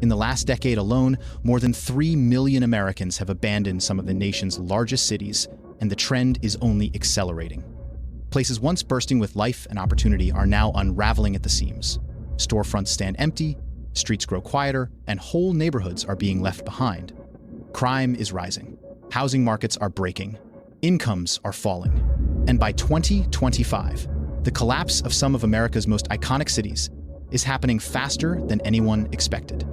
In the last decade alone, more than 3 million Americans have abandoned some of the nation's largest cities, and the trend is only accelerating. Places once bursting with life and opportunity are now unraveling at the seams. Storefronts stand empty, streets grow quieter, and whole neighborhoods are being left behind. Crime is rising. Housing markets are breaking. Incomes are falling. And by 2025, the collapse of some of America's most iconic cities is happening faster than anyone expected.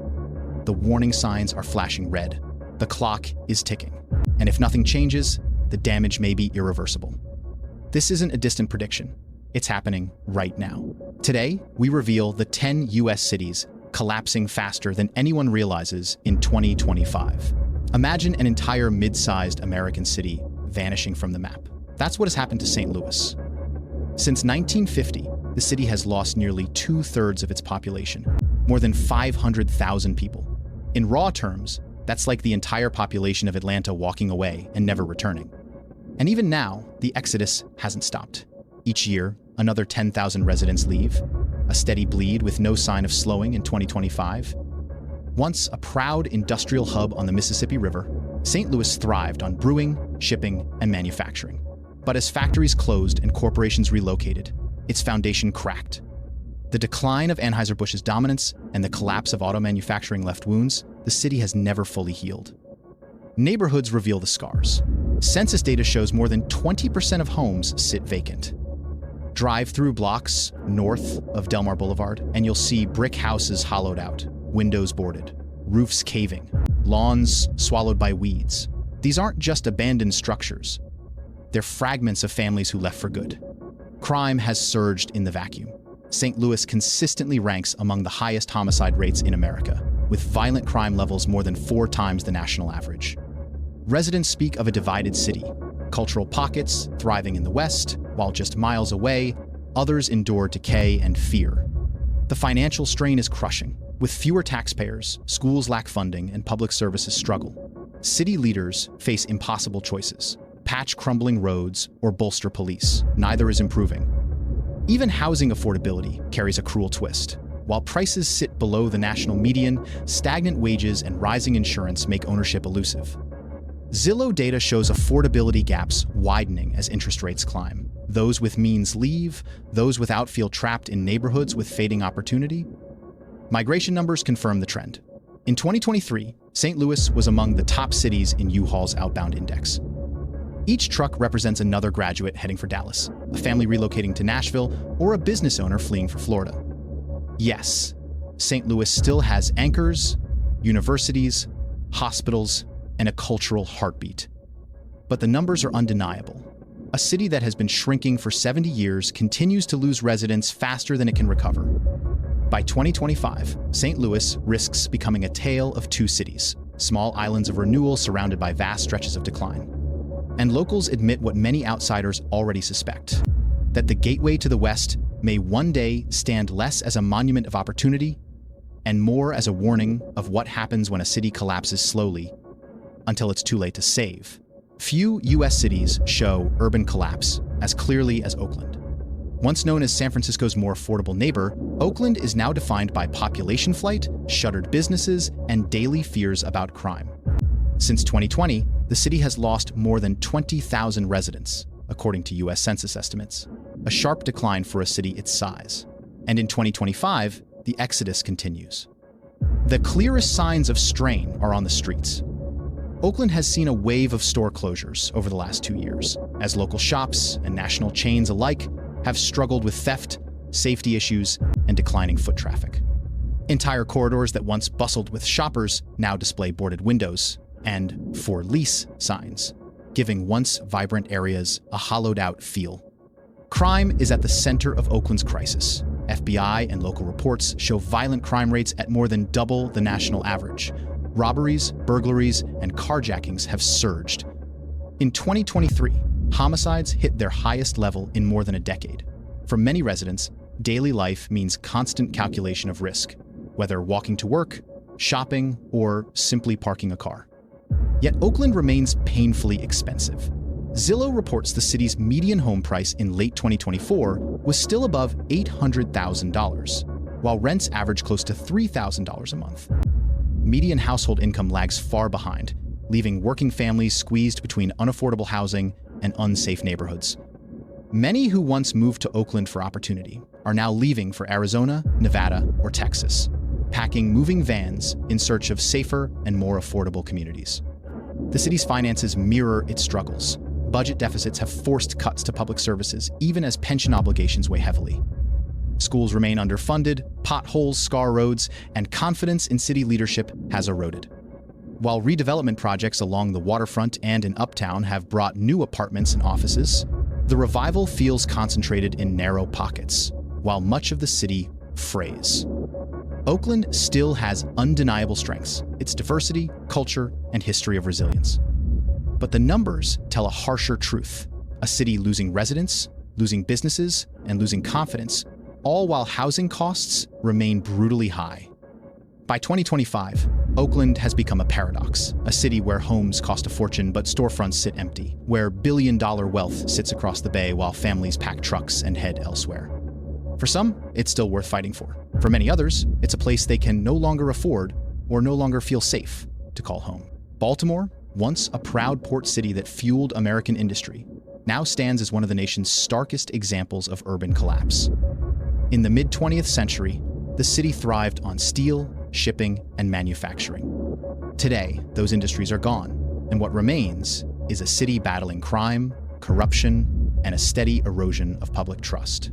The warning signs are flashing red. The clock is ticking. And if nothing changes, the damage may be irreversible. This isn't a distant prediction. It's happening right now. Today, we reveal the 10 US cities collapsing faster than anyone realizes in 2025. Imagine an entire mid-sized American city vanishing from the map. That's what has happened to St. Louis. Since 1950, the city has lost nearly 2/3 of its population, more than 500,000 people. In raw terms, that's like the entire population of Atlanta walking away and never returning. And even now, the exodus hasn't stopped. Each year, another 10,000 residents leave, a steady bleed with no sign of slowing in 2025. Once a proud industrial hub on the Mississippi River, St. Louis thrived on brewing, shipping, and manufacturing. But as factories closed and corporations relocated, its foundation cracked. The decline of Anheuser-Busch's dominance and the collapse of auto manufacturing left wounds the city has never fully healed. Neighborhoods reveal the scars. Census data shows more than 20% of homes sit vacant. Drive through blocks north of Delmar Boulevard, and you'll see brick houses hollowed out, windows boarded, roofs caving, lawns swallowed by weeds. These aren't just abandoned structures. They're fragments of families who left for good. Crime has surged in the vacuum. St. Louis consistently ranks among the highest homicide rates in America, with violent crime levels more than 4 times the national average. Residents speak of a divided city, cultural pockets thriving in the west, while just miles away, others endure decay and fear. The financial strain is crushing. With fewer taxpayers, schools lack funding, and public services struggle. City leaders face impossible choices: patch crumbling roads or bolster police. Neither is improving. Even housing affordability carries a cruel twist. While prices sit below the national median, stagnant wages and rising insurance make ownership elusive. Zillow data shows affordability gaps widening as interest rates climb. Those with means leave, those without feel trapped in neighborhoods with fading opportunity. Migration numbers confirm the trend. In 2023, St. Louis was among the top cities in U-Haul's outbound index. Each truck represents another graduate heading for Dallas, a family relocating to Nashville, or a business owner fleeing for Florida. Yes, St. Louis still has anchors, universities, hospitals, and a cultural heartbeat. But the numbers are undeniable. A city that has been shrinking for 70 years continues to lose residents faster than it can recover. By 2025, St. Louis risks becoming a tale of two cities, small islands of renewal surrounded by vast stretches of decline. And locals admit what many outsiders already suspect, that the gateway to the West may one day stand less as a monument of opportunity and more as a warning of what happens when a city collapses slowly until it's too late to save. Few U.S. cities show urban collapse as clearly as Oakland. Once known as San Francisco's more affordable neighbor, Oakland is now defined by population flight, shuttered businesses, and daily fears about crime. Since 2020, the city has lost more than 20,000 residents, according to U.S. Census estimates, a sharp decline for a city its size. And in 2025, the exodus continues. The clearest signs of strain are on the streets. Oakland has seen a wave of store closures over the last 2 years, as local shops and national chains alike have struggled with theft, safety issues, and declining foot traffic. Entire corridors that once bustled with shoppers now display boarded windows and "for lease" signs, giving once vibrant areas a hollowed-out feel. Crime is at the center of Oakland's crisis. FBI and local reports show violent crime rates at more than double the national average. Robberies, burglaries, and carjackings have surged. In 2023, homicides hit their highest level in more than a decade. For many residents, daily life means constant calculation of risk, whether walking to work, shopping, or simply parking a car. Yet Oakland remains painfully expensive. Zillow reports the city's median home price in late 2024 was still above $800,000, while rents average close to $3,000 a month. median household income lags far behind, leaving working families squeezed between unaffordable housing and unsafe neighborhoods. Many who once moved to Oakland for opportunity are now leaving for Arizona, Nevada, or Texas, packing moving vans in search of safer and more affordable communities. The city's finances mirror its struggles. Budget deficits have forced cuts to public services, even as pension obligations weigh heavily. Schools remain underfunded, potholes scar roads, and confidence in city leadership has eroded. While redevelopment projects along the waterfront and in Uptown have brought new apartments and offices, the revival feels concentrated in narrow pockets, while much of the city frays. Oakland still has undeniable strengths, its diversity, culture, and history of resilience. But the numbers tell a harsher truth: a city losing residents, losing businesses, and losing confidence, all while housing costs remain brutally high. By 2025, Oakland has become a paradox, a city where homes cost a fortune but storefronts sit empty, where billion-dollar wealth sits across the bay while families pack trucks and head elsewhere. For some, it's still worth fighting for. For many others, it's a place they can no longer afford or no longer feel safe to call home. Baltimore, once a proud port city that fueled American industry, now stands as one of the nation's starkest examples of urban collapse. In the mid-20th century, the city thrived on steel, shipping, and manufacturing. Today, those industries are gone, and what remains is a city battling crime, corruption, and a steady erosion of public trust.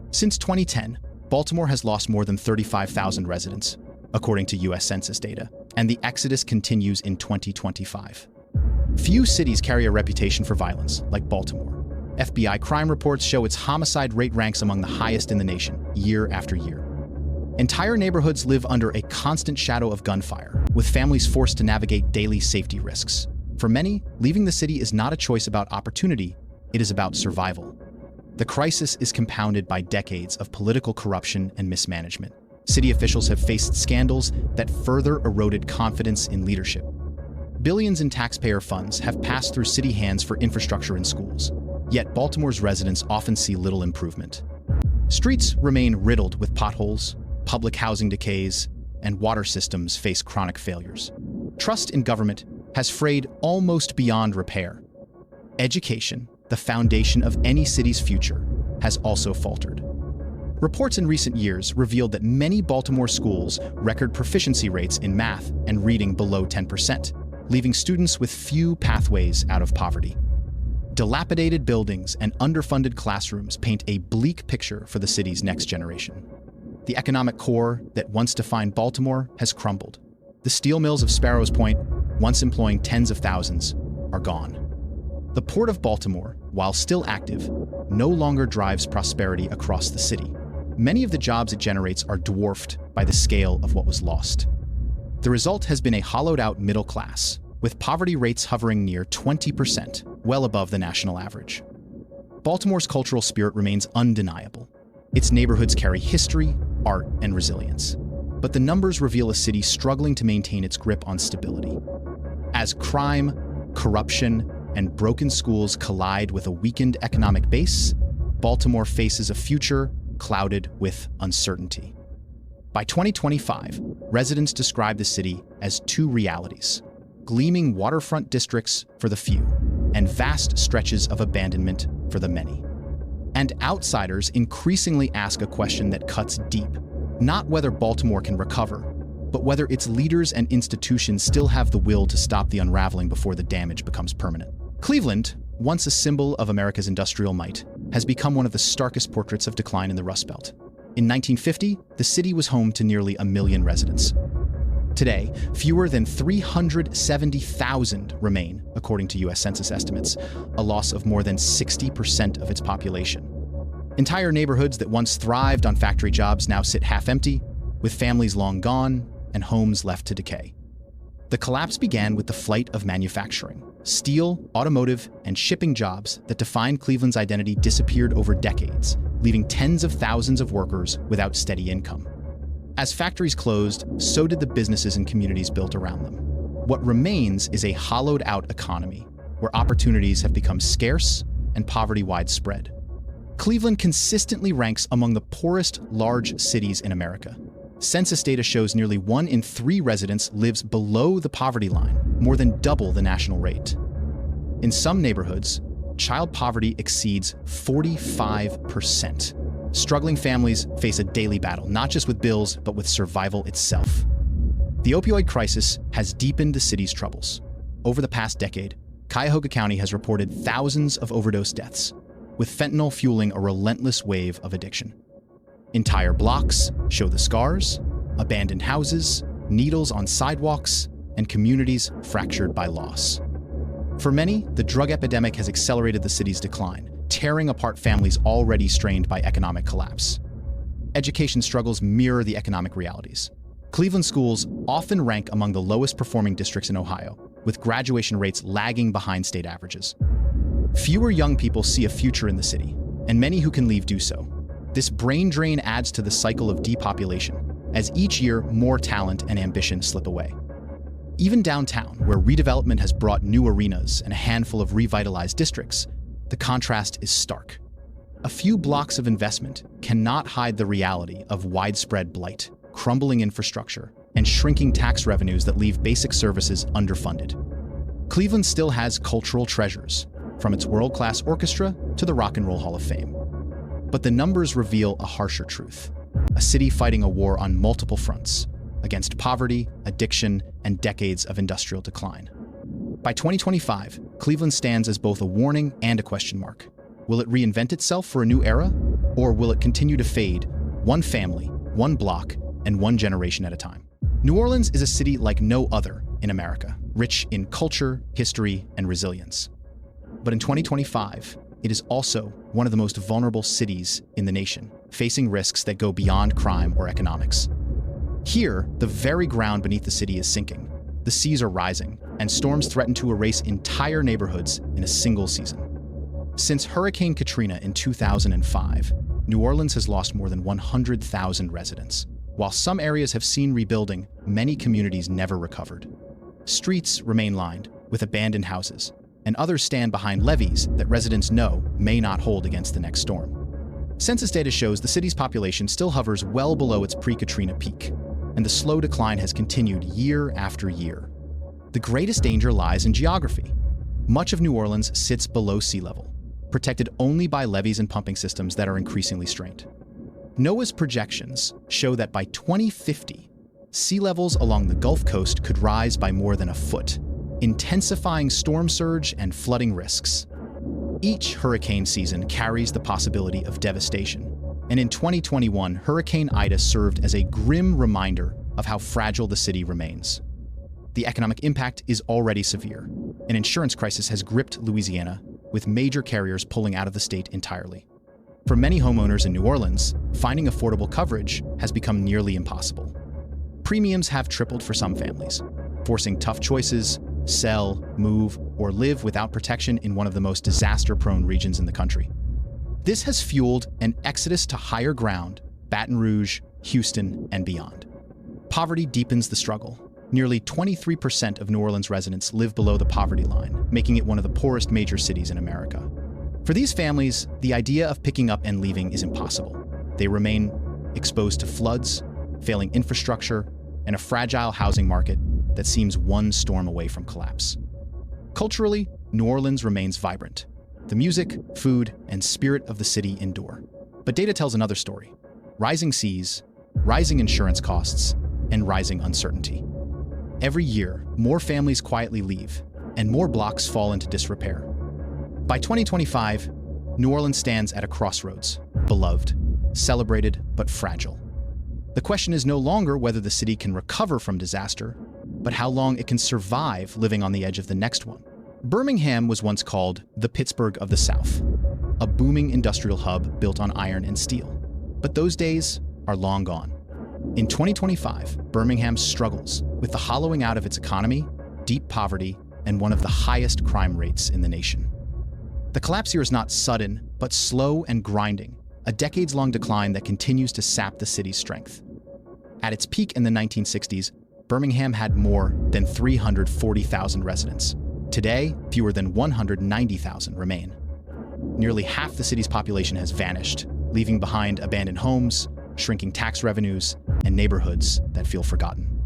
Since 2010, Baltimore has lost more than 35,000 residents, according to U.S. Census data, and the exodus continues in 2025. Few cities carry a reputation for violence like Baltimore. FBI crime reports show its homicide rate ranks among the highest in the nation, year after year. Entire neighborhoods live under a constant shadow of gunfire, with families forced to navigate daily safety risks. For many, leaving the city is not a choice about opportunity, it is about survival. The crisis is compounded by decades of political corruption and mismanagement. City officials have faced scandals that further eroded confidence in leadership. Billions in taxpayer funds have passed through city hands for infrastructure and schools, yet Baltimore's residents often see little improvement. Streets remain riddled with potholes, public housing decays, and water systems face chronic failures. Trust in government has frayed almost beyond repair. Education, the foundation of any city's future, has also faltered. Reports in recent years revealed that many Baltimore schools record proficiency rates in math and reading below 10%, leaving students with few pathways out of poverty. Dilapidated buildings and underfunded classrooms paint a bleak picture for the city's next generation. The economic core that once defined Baltimore has crumbled. The steel mills of Sparrows Point, once employing tens of thousands, are gone. The Port of Baltimore, while still active, no longer drives prosperity across the city. Many of the jobs it generates are dwarfed by the scale of what was lost. The result has been a hollowed-out middle class, with poverty rates hovering near 20%, well above the national average. Baltimore's cultural spirit remains undeniable. Its neighborhoods carry history, art, and resilience. But the numbers reveal a city struggling to maintain its grip on stability. As crime, corruption, and broken schools collide with a weakened economic base, Baltimore faces a future clouded with uncertainty. By 2025, residents describe the city as two realities: gleaming waterfront districts for the few, and vast stretches of abandonment for the many. And outsiders increasingly ask a question that cuts deep: not whether Baltimore can recover, but whether its leaders and institutions still have the will to stop the unraveling before the damage becomes permanent. Cleveland, once a symbol of America's industrial might, has become one of the starkest portraits of decline in the Rust Belt. In 1950, the city was home to nearly 1 million residents. Today, fewer than 370,000 remain, according to U.S. Census estimates, a loss of more than 60% of its population. Entire neighborhoods that once thrived on factory jobs now sit half-empty, with families long gone and homes left to decay. The collapse began with the flight of manufacturing. Steel, automotive, and shipping jobs that defined Cleveland's identity disappeared over decades, leaving tens of thousands of workers without steady income. As factories closed, so did the businesses and communities built around them. What remains is a hollowed-out economy, where opportunities have become scarce and poverty widespread. Cleveland consistently ranks among the poorest large cities in America. Census data shows nearly 1 in 3 residents lives below the poverty line, more than double the national rate. In some neighborhoods, child poverty exceeds 45%. Struggling families face a daily battle, not just with bills, but with survival itself. The opioid crisis has deepened the city's troubles. Over the past decade, Cuyahoga County has reported thousands of overdose deaths, with fentanyl fueling a relentless wave of addiction. Entire blocks show the scars, abandoned houses, needles on sidewalks, and communities fractured by loss. For many, the drug epidemic has accelerated the city's decline, tearing apart families already strained by economic collapse. Education struggles mirror the economic realities. Cleveland schools often rank among the lowest performing districts in Ohio, with graduation rates lagging behind state averages. Fewer young people see a future in the city, and many who can leave do so. This brain drain adds to the cycle of depopulation, as each year more talent and ambition slip away. Even downtown, where redevelopment has brought new arenas and a handful of revitalized districts, the contrast is stark. A few blocks of investment cannot hide the reality of widespread blight, crumbling infrastructure, and shrinking tax revenues that leave basic services underfunded. Cleveland still has cultural treasures, from its world-class orchestra to the Rock and Roll Hall of Fame. But the numbers reveal a harsher truth: a city fighting a war on multiple fronts, against poverty, addiction, and decades of industrial decline. By 2025, Cleveland stands as both a warning and a question mark. Will it reinvent itself for a new era, or will it continue to fade, one family, one block, and one generation at a time? New Orleans is a city like no other in America, rich in culture, history, and resilience. But in 2025, it is also one of the most vulnerable cities in the nation, facing risks that go beyond crime or economics. Here, the very ground beneath the city is sinking. The seas are rising, and storms threaten to erase entire neighborhoods in a single season. Since Hurricane Katrina in 2005, New Orleans has lost more than 100,000 residents. While some areas have seen rebuilding, many communities never recovered. Streets remain lined with abandoned houses, and others stand behind levees that residents know may not hold against the next storm. Census data shows the city's population still hovers well below its pre-Katrina peak, and the slow decline has continued year after year. The greatest danger lies in geography. Much of New Orleans sits below sea level, protected only by levees and pumping systems that are increasingly strained. NOAA's projections show that by 2050, sea levels along the Gulf Coast could rise by more than a foot, intensifying storm surge and flooding risks. Each hurricane season carries the possibility of devastation, and in 2021, Hurricane Ida served as a grim reminder of how fragile the city remains. The economic impact is already severe. An insurance crisis has gripped Louisiana, with major carriers pulling out of the state entirely. For many homeowners in New Orleans, finding affordable coverage has become nearly impossible. Premiums have tripled for some families, forcing tough choices: sell, move, or live without protection in one of the most disaster-prone regions in the country. This has fueled an exodus to higher ground, Baton Rouge, Houston, and beyond. Poverty deepens the struggle. Nearly 23% of New Orleans residents live below the poverty line, making it one of the poorest major cities in America. For these families, the idea of picking up and leaving is impossible. They remain exposed to floods, failing infrastructure, and a fragile housing market that seems one storm away from collapse. Culturally, New Orleans remains vibrant. The music, food, and spirit of the city endure. But data tells another story: rising seas, rising insurance costs, and rising uncertainty. Every year, more families quietly leave, and more blocks fall into disrepair. By 2025, New Orleans stands at a crossroads: beloved, celebrated, but fragile. The question is no longer whether the city can recover from disaster, but how long it can survive living on the edge of the next one. Birmingham was once called the Pittsburgh of the South, a booming industrial hub built on iron and steel. But those days are long gone. In 2025, Birmingham struggles with the hollowing out of its economy, deep poverty, and one of the highest crime rates in the nation. The collapse here is not sudden, but slow and grinding, a decades-long decline that continues to sap the city's strength. At its peak in the 1960s, Birmingham had more than 340,000 residents. Today, fewer than 190,000 remain. Nearly half the city's population has vanished, leaving behind abandoned homes, shrinking tax revenues, and neighborhoods that feel forgotten.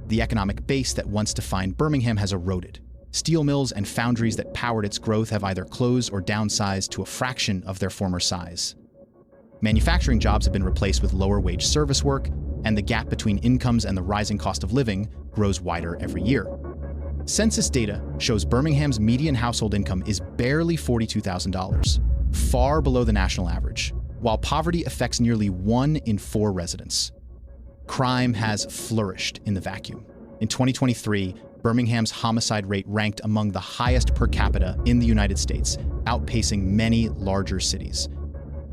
The economic base that once defined Birmingham has eroded. Steel mills and foundries that powered its growth have either closed or downsized to a fraction of their former size. Manufacturing jobs have been replaced with lower-wage service work, and the gap between incomes and the rising cost of living grows wider every year. Census data shows Birmingham's median household income is barely $42,000, far below the national average, while poverty affects nearly 1 in 4 residents. Crime has flourished in the vacuum. In 2023, Birmingham's homicide rate ranked among the highest per capita in the United States, outpacing many larger cities.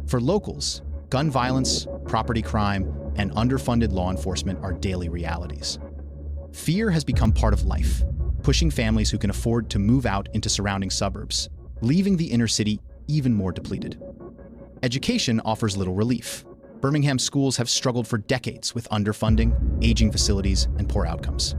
For locals, gun violence, property crime, and underfunded law enforcement are daily realities. Fear has become part of life, pushing families who can afford to move out into surrounding suburbs, leaving the inner city even more depleted. Education offers little relief. Birmingham schools have struggled for decades with underfunding, aging facilities, and poor outcomes.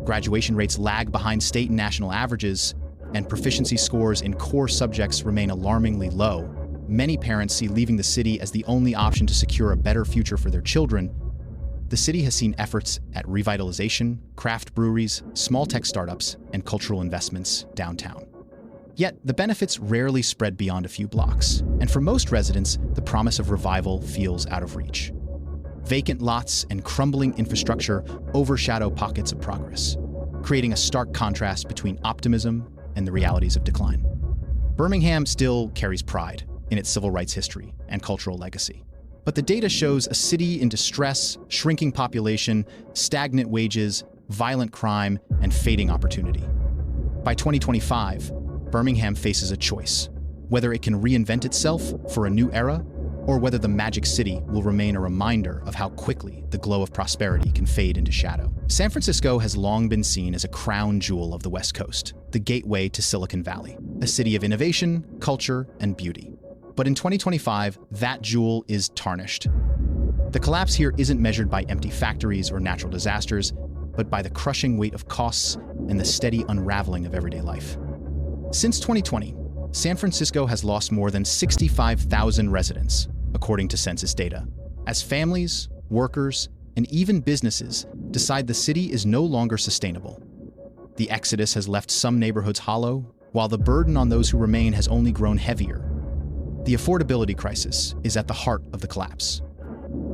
Graduation rates lag behind state and national averages, and proficiency scores in core subjects remain alarmingly low. Many parents see leaving the city as the only option to secure a better future for their children. The city has seen efforts at revitalization, craft breweries, small tech startups, and cultural investments downtown. Yet, the benefits rarely spread beyond a few blocks, and for most residents, the promise of revival feels out of reach. Vacant lots and crumbling infrastructure overshadow pockets of progress, creating a stark contrast between optimism and the realities of decline. Birmingham still carries pride in its civil rights history and cultural legacy. But the data shows a city in distress, shrinking population, stagnant wages, violent crime, and fading opportunity. By 2025, Birmingham faces a choice: whether it can reinvent itself for a new era, or whether the Magic City will remain a reminder of how quickly the glow of prosperity can fade into shadow. San Francisco has long been seen as a crown jewel of the West Coast, the gateway to Silicon Valley, a city of innovation, culture, and beauty. But in 2025, that jewel is tarnished. The collapse here isn't measured by empty factories or natural disasters, but by the crushing weight of costs and the steady unraveling of everyday life. Since 2020, San Francisco has lost more than 65,000 residents, according to census data, as families, workers, and even businesses decide the city is no longer sustainable. The exodus has left some neighborhoods hollow, while the burden on those who remain has only grown heavier. The affordability crisis is at the heart of the collapse.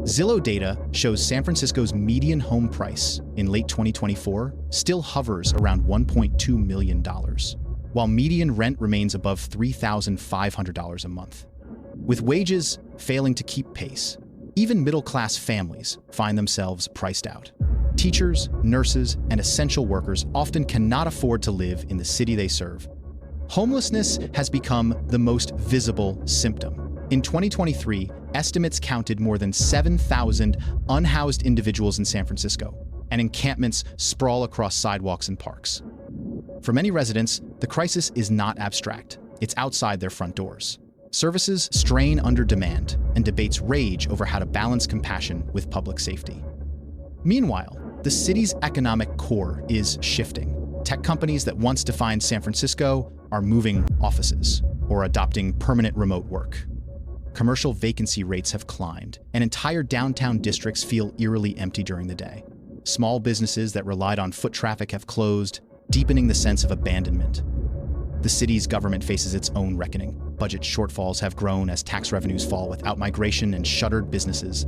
Zillow data shows San Francisco's median home price in late 2024 still hovers around $1.2 million, while median rent remains above $3,500 a month. With wages failing to keep pace, even middle-class families find themselves priced out. Teachers, nurses, and essential workers often cannot afford to live in the city they serve. Homelessness has become the most visible symptom. In 2023, estimates counted more than 7,000 unhoused individuals in San Francisco, and encampments sprawl across sidewalks and parks. For many residents, the crisis is not abstract. It's outside their front doors. Services strain under demand, and debates rage over how to balance compassion with public safety. Meanwhile, the city's economic core is shifting. Tech companies that once defined San Francisco are moving offices or adopting permanent remote work. Commercial vacancy rates have climbed, and entire downtown districts feel eerily empty during the day. Small businesses that relied on foot traffic have closed, deepening the sense of abandonment. The city's government faces its own reckoning. Budget shortfalls have grown as tax revenues fall with outmigration and shuttered businesses.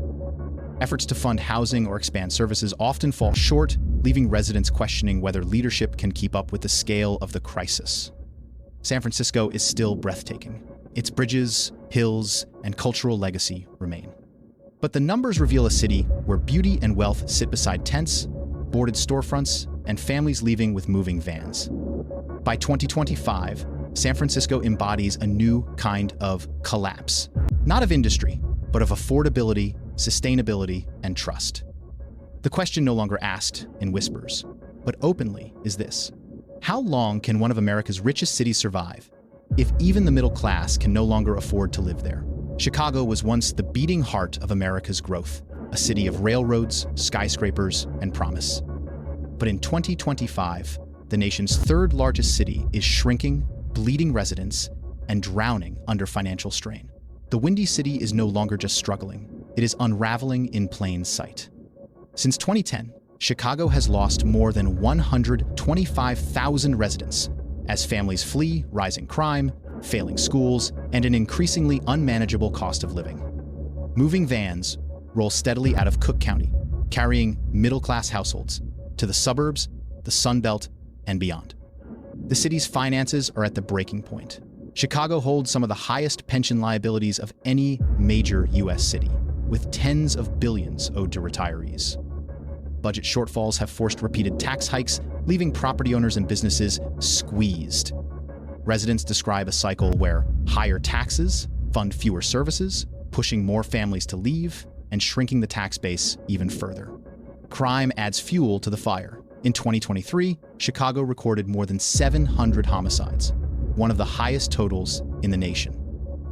Efforts to fund housing or expand services often fall short, leaving residents questioning whether leadership can keep up with the scale of the crisis. San Francisco is still breathtaking. Its bridges, hills, and cultural legacy remain. But the numbers reveal a city where beauty and wealth sit beside tents, boarded storefronts, and families leaving with moving vans. By 2025, San Francisco embodies a new kind of collapse, not of industry, but of affordability, sustainability, and trust. The question no longer asked in whispers, but openly, is this: how long can one of America's richest cities survive if even the middle class can no longer afford to live there? Chicago was once the beating heart of America's growth, a city of railroads, skyscrapers, and promise. But in 2025, the nation's third largest city is shrinking, bleeding residents, and drowning under financial strain. The Windy City is no longer just struggling. it is unraveling in plain sight. Since 2010, Chicago has lost more than 125,000 residents as families flee rising crime, failing schools, and an increasingly unmanageable cost of living. Moving vans roll steadily out of Cook County, carrying middle-class households to the suburbs, the Sun Belt, and beyond. The city's finances are at the breaking point. Chicago holds some of the highest pension liabilities of any major U.S. city, with tens of billions owed to retirees. Budget shortfalls have forced repeated tax hikes, leaving property owners and businesses squeezed. Residents describe a cycle where higher taxes fund fewer services, pushing more families to leave and shrinking the tax base even further. Crime adds fuel to the fire. In 2023, Chicago recorded more than 700 homicides, one of the highest totals in the nation.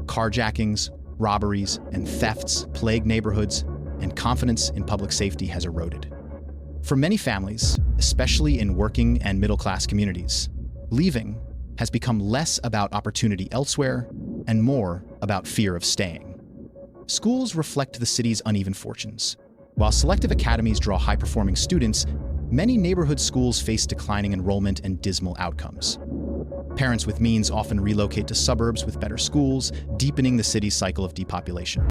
Carjackings, robberies, and thefts plague neighborhoods, and confidence in public safety has eroded. For many families, especially in working and middle-class communities, leaving has become less about opportunity elsewhere and more about fear of staying. Schools reflect the city's uneven fortunes. While selective academies draw high-performing students, many neighborhood schools face declining enrollment and dismal outcomes. Parents with means often relocate to suburbs with better schools, deepening the city's cycle of depopulation.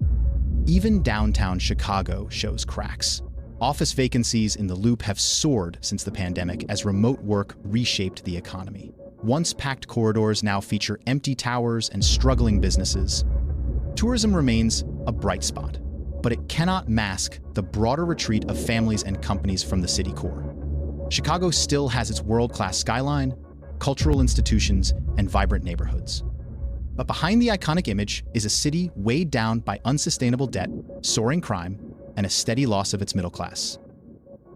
Even downtown Chicago shows cracks. Office vacancies in the Loop have soared since the pandemic as remote work reshaped the economy. Once packed corridors now feature empty towers and struggling businesses. Tourism remains a bright spot, but it cannot mask the broader retreat of families and companies from the city core. Chicago still has its world-class skyline, cultural institutions, and vibrant neighborhoods. But behind the iconic image is a city weighed down by unsustainable debt, soaring crime, and a steady loss of its middle class.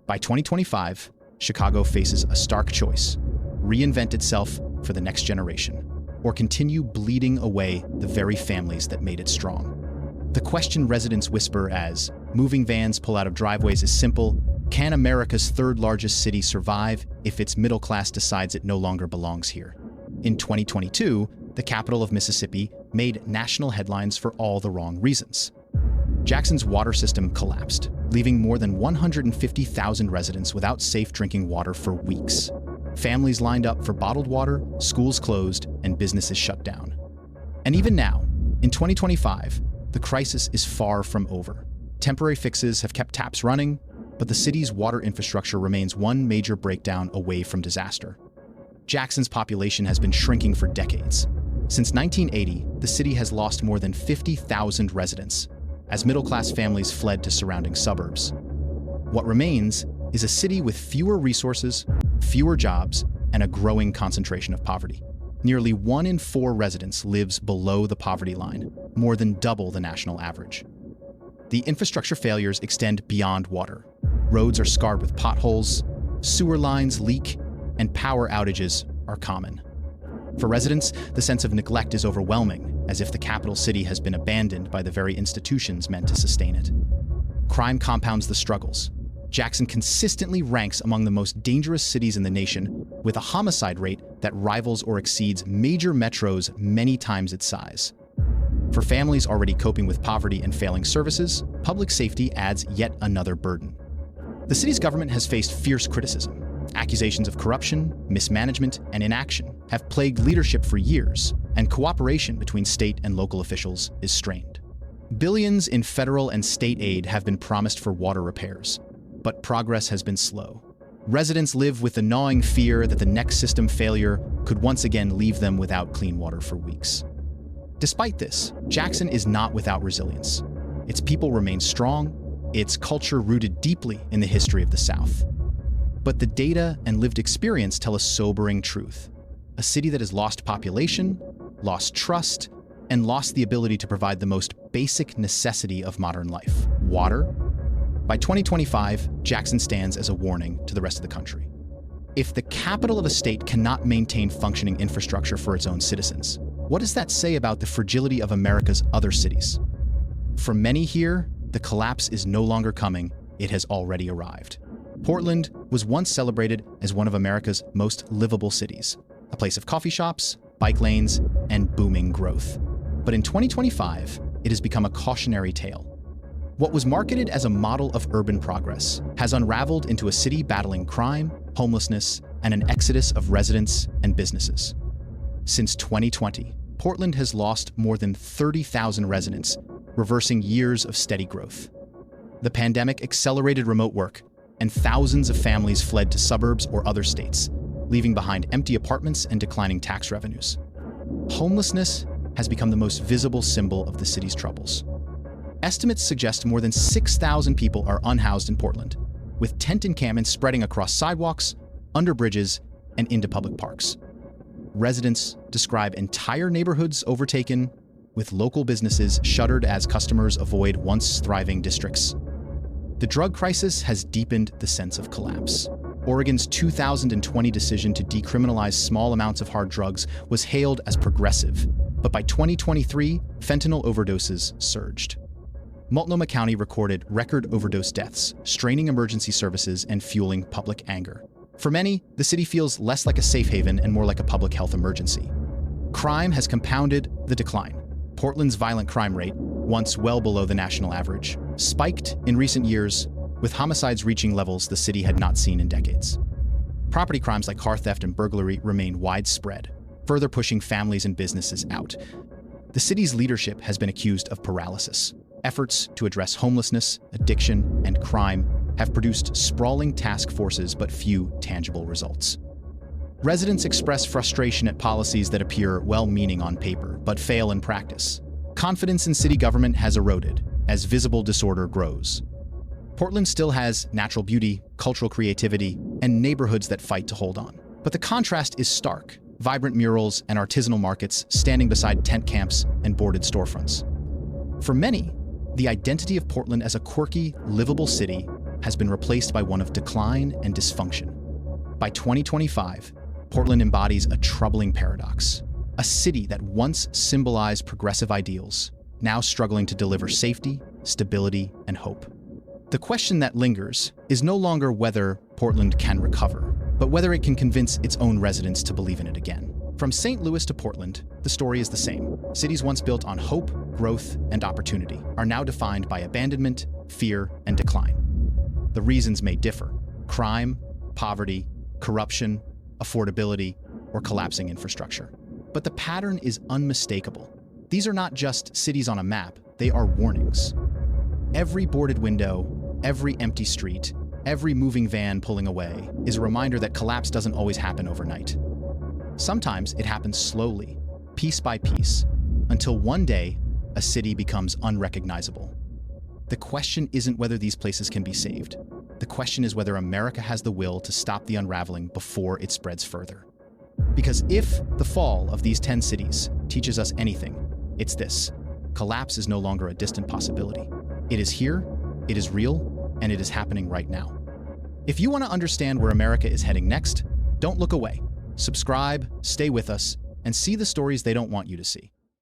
By 2025, Chicago faces a stark choice: reinvent itself for the next generation, or continue bleeding away the very families that made it strong. The question residents whisper as moving vans pull out of driveways is simple: can America's third largest city survive if its middle class decides it no longer belongs here? In 2022, the capital of Mississippi made national headlines for all the wrong reasons. Jackson's water system collapsed, leaving more than 150,000 residents without safe drinking water for weeks. Families lined up for bottled water, schools closed, and businesses shut down. And even now, in 2025, the crisis is far from over. Temporary fixes have kept taps running, but the city's water infrastructure remains one major breakdown away from disaster. Jackson's population has been shrinking for decades. Since 1980, the city has lost more than 50,000 residents, as middle-class families fled to surrounding suburbs. What remains is a city with fewer resources, fewer jobs, and a growing concentration of poverty. Nearly 1 in 4 residents lives below the poverty line, more than double the national average. The infrastructure failures extend beyond water. Roads are scarred with potholes, sewer lines leak, and power outages are common. For residents, the sense of neglect is overwhelming, as if the capital city has been abandoned by the very institutions meant to sustain it. Crime compounds the struggles. Jackson consistently ranks among the most dangerous cities in the nation, with a homicide rate that rivals or exceeds major metros many times its size. For families already coping with poverty and failing services, public safety adds yet another burden. The city's government has faced fierce criticism. Accusations of corruption, mismanagement, and inaction have plagued leadership for years, and cooperation between state and local officials is strained. Billions in federal and state aid have been promised for water repairs, but progress has been slow. Residents live with the gnawing fear that the next system failure could once again leave them without clean water for weeks. Despite this, Jackson is not without resilience. Its people remain strong, its culture rooted deeply in the history of the South. But the data and lived experience tell a sobering truth. A city that has lost population, lost trust, and lost the ability to provide the most basic necessity of modern life: water. By 2025, Jackson stands as a warning to the rest of the country. If the capital of a state cannot maintain functioning infrastructure for its own citizens, what does that say about the fragility of America's other cities? For many here, the collapse is no longer coming, it has already arrived. Portland was once celebrated as one of America's most livable cities, a place of coffee shops, bike lanes, and booming growth. But in 2025, it has become a cautionary tale. What was marketed as a model of urban progress has unraveled into a city battling crime, homelessness, and an exodus of residents and businesses. Since 2020, Portland has lost more than 30,000 residents, reversing years of steady growth. The pandemic accelerated remote work, and thousands of families fled to suburbs or other states, leaving behind empty apartments and declining tax revenues. Homelessness has become the most visible symbol of the city's troubles. Estimates suggest more than 6,000 people are unhoused in Portland, with tent encampments spreading across sidewalks, under bridges, and into public parks. Residents describe entire neighborhoods overtaken, with local businesses shuttered as customers avoid once thriving districts. The drug crisis has deepened the sense of collapse. Oregon's 2020 decision to decriminalize small amounts of hard drugs was hailed as progressive, but by 2023, fentanyl overdoses surged. Multnomah County recorded record overdose deaths, straining emergency services and fueling public anger. For many, the city feels less like a safe haven and more like a public health emergency. Crime has compounded the decline. Portland's violent crime rate, once well below the national average, spiked in recent years, with homicides reaching levels the city had not seen in decades. Property crimes like car theft and burglary remain widespread, further pushing families and businesses out. The city's leadership has been accused of paralysis. Efforts to address homelessness, addiction, and crime have produced sprawling task forces but few tangible results. Residents express frustration at policies that appear well-meaning on paper but fail in practice. Confidence in city government has eroded as visible disorder grows. Portland still has natural beauty, cultural creativity, and neighborhoods that fight to hold on. But the contrast is stark. Vibrant murals and artisanal markets standing beside tent camps and boarded storefronts. For many, the identity of Portland as a quirky, livable city has been replaced by one of decline and dysfunction. By 2025, Portland embodies a troubling paradox. A city that once symbolized progressive ideals, now struggling to deliver safety, stability, and hope. The question that lingers is no longer whether Portland can recover, but whether it can convince its own residents to believe in it again. From St. Louis to Portland, the story is the same. Cities once built on hope, growth, and opportunity are now defined by abandonment, fear, and decline. The reasons may differ: crime, poverty, corruption, affordability, or collapsing infrastructure. But the pattern is unmistakable. These are not just cities on a map, they are warnings. Every boarded window, every empty street, every moving van pulling away is a reminder that collapse doesn't always happen overnight. Sometimes it happens slowly, piece by piece, until one day a city becomes unrecognizable. The question isn't whether these places can be saved. The question is whether America has the will to stop the unraveling before it spreads further. Because if the fall of these 10 cities teaches us anything, it's this: collapse is no longer a distant possibility. It is here, it is real, and it is happening right now. If you want to understand where America is heading next, don't look away. Subscribe, stay with us, and see the stories they don't want you to see.